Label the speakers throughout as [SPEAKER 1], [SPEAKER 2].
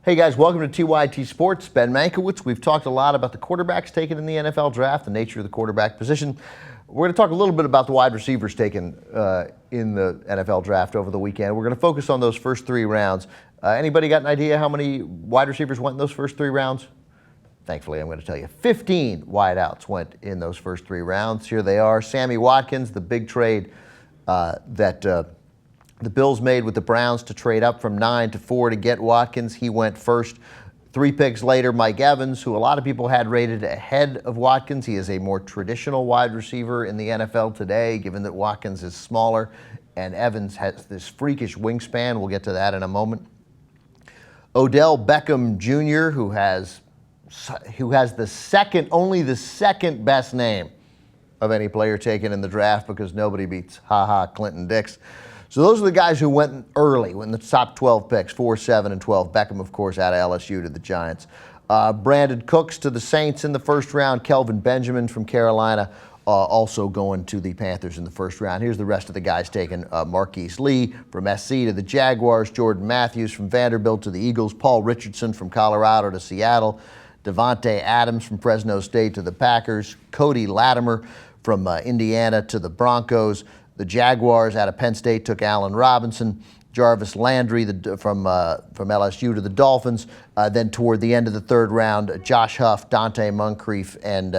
[SPEAKER 1] Hey guys, welcome to TYT Sports. Ben Mankiewicz. We've talked a lot about the quarterbacks taken in the NFL draft, the nature of the quarterback position. We're going to talk a little bit about the wide receivers taken in the NFL draft over the weekend. We're going to focus on those first three rounds. Anybody got an idea how many wide receivers went in those first three rounds? Thankfully, I'm going to tell you 15 wideouts went in those first three rounds. Here they are. Sammy Watkins, the big trade that the Bills made with the Browns to trade up from 9 to 4 to get Watkins. He went first. 3 picks later, Mike Evans, who a lot of people had rated ahead of Watkins. He is a more traditional wide receiver in the NFL today, given that Watkins is smaller and Evans has this freakish wingspan. We'll get to that in a moment. Odell Beckham Jr., who has only the second best name of any player taken in the draft, because nobody beats Clinton Dix. So those are the guys who went early, in the top 12 picks, 4, 7, and 12. Beckham, of course, out of LSU to the Giants. Brandon Cooks to the Saints in the first round. Kelvin Benjamin from Carolina also going to the Panthers in the first round. Here's the rest of the guys taken. Marquise Lee from SC to the Jaguars. Jordan Matthews from Vanderbilt to the Eagles. Paul Richardson from Colorado to Seattle. Devontae Adams from Fresno State to the Packers. Cody Latimer from Indiana to the Broncos. The Jaguars out of Penn State took Allen Robinson. Jarvis Landry from LSU to the Dolphins. Then toward the end of the third round, Josh Huff, Dante Moncrief, and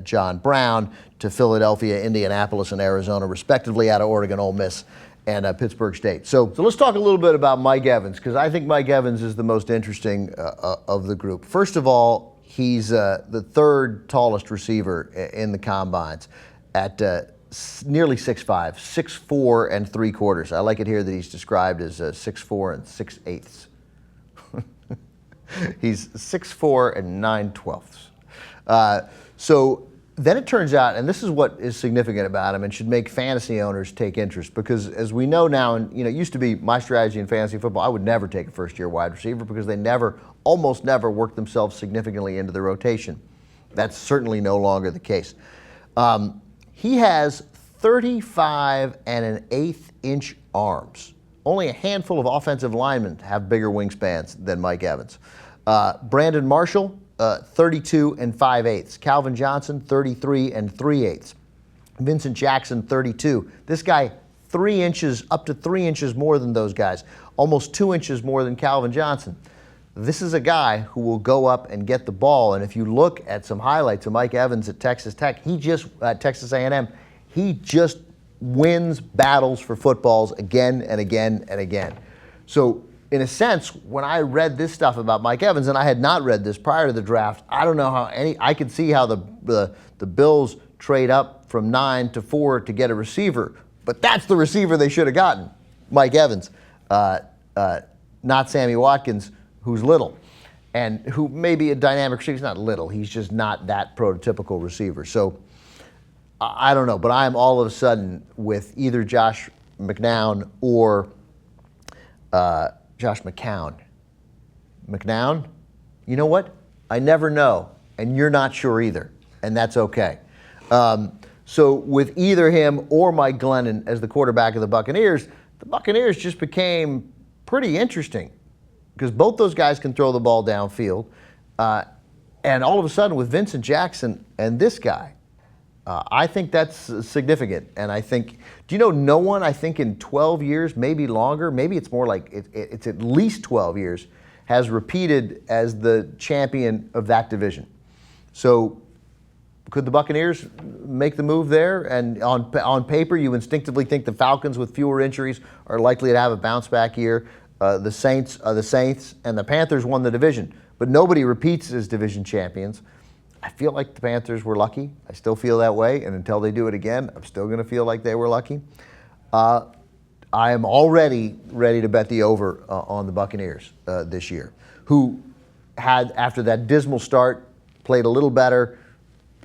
[SPEAKER 1] John Brown to Philadelphia, Indianapolis, and Arizona, respectively, out of Oregon, Ole Miss, and Pittsburgh State. So let's talk a little bit about Mike Evans, because I think Mike Evans is the most interesting of the group. First of all, he's the third tallest receiver in the combines at nearly 6'5", 6'4" and 3/4. I like it here that he's described as 6'4" and 6/8. He's 6'4" and 9/12. So then it turns out, and this is what is significant about him and should make fantasy owners take interest, because as we know now, and it used to be my strategy in fantasy football, I would never take a first-year wide receiver because they almost never work themselves significantly into the rotation. That's certainly no longer the case. He has 35 1/8 inch arms. Only a handful of offensive linemen have bigger wingspans than Mike Evans. Brandon Marshall, 32 5/8. Calvin Johnson, 33 3/8. Vincent Jackson, 32. This guy, up to 3 inches more than those guys. Almost 2 inches more than Calvin Johnson. This is a guy who will go up and get the ball. And if you look at some highlights of Mike Evans at Texas Tech, Texas A&M, he just wins battles for footballs again and again and again. So in a sense, when I read this stuff about Mike Evans, and I had not read this prior to the draft, I don't know how I could see how the Bills trade up from 9 to 4 to get a receiver, but that's the receiver they should have gotten, Mike Evans, not Sammy Watkins, who's little, and who may be a dynamic receiver. He's not little. He's just not that prototypical receiver. So I don't know, but I'm all of a sudden with either Josh McCown or Josh McCown. McCown? You know what? I never know, and you're not sure either, and that's okay. So with either him or Mike Glennon as the quarterback of the Buccaneers just became pretty interesting, because both those guys can throw the ball downfield. And all of a sudden with Vincent Jackson and this guy, I think that's significant. And I think, no one, I think in 12 years, maybe longer, maybe it's more like it's at least 12 years, has repeated as the champion of that division. So could the Buccaneers make the move there? And on paper, you instinctively think the Falcons with fewer injuries are likely to have a bounce back year. The Saints and the Panthers won the division, but nobody repeats as division champions. I feel like the Panthers were lucky. I still feel that way, and until they do it again, I'm still going to feel like they were lucky. I am already ready to bet the over on the Buccaneers this year, who had, after that dismal start, played a little better,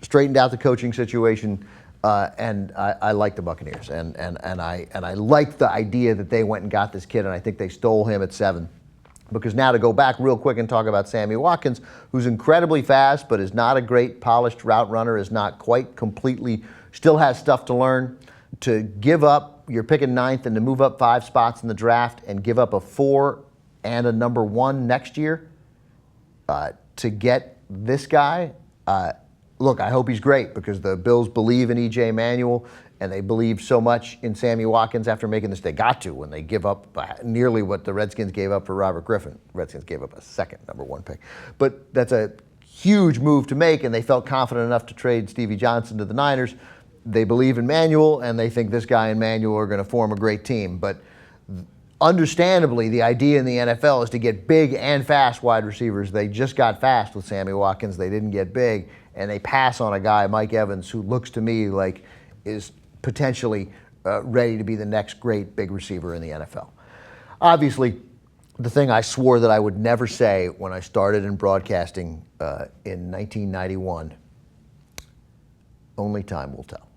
[SPEAKER 1] straightened out the coaching situation, and I like the Buccaneers, and I like the idea that they went and got this kid, and I think they stole him at 7. Because now to go back real quick and talk about Sammy Watkins, who's incredibly fast, but is not a great polished route runner, is not quite completely, still has stuff to learn. To give up, you're picking 9th, and to move up 5 spots in the draft and give up a 4 and a number 1 next year, to get this guy, look, I hope he's great because the Bills believe in E.J. Manuel and they believe so much in Sammy Watkins after making this. They got to when they give up nearly what the Redskins gave up for Robert Griffin. Redskins gave up a second number 1 pick. But that's a huge move to make, and they felt confident enough to trade Stevie Johnson to the Niners. They believe in Manuel, and they think this guy and Manuel are going to form a great team. But understandably, the idea in the NFL is to get big and fast wide receivers. They just got fast with Sammy Watkins. They didn't get big, and they pass on a guy, Mike Evans, who looks to me like is potentially ready to be the next great big receiver in the NFL. Obviously, the thing I swore that I would never say when I started in broadcasting in 1991, only time will tell.